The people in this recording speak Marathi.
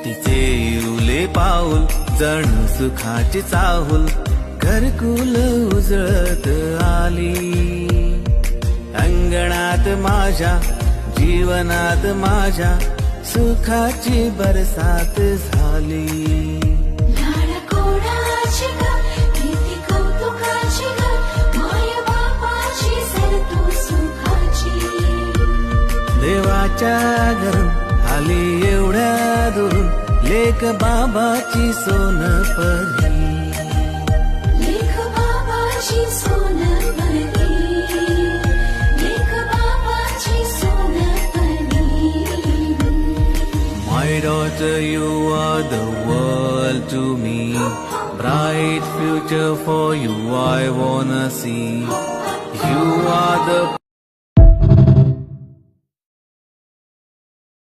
तिचे इवले पाऊल जणू सुखाची चाहूल घरकुल उजळत आली. अंगणात माझ्या जीवनात माझ्या सुखाची बरसात झाली. देवाच्या घरून आली एवढ्या दुरून लेक बाबाची सोनपरी. लेक बाबाची सोनपरी, लेक बाबाची Sonpari. My daughter, you are the world to me. Bright future for you I wanna see. You are the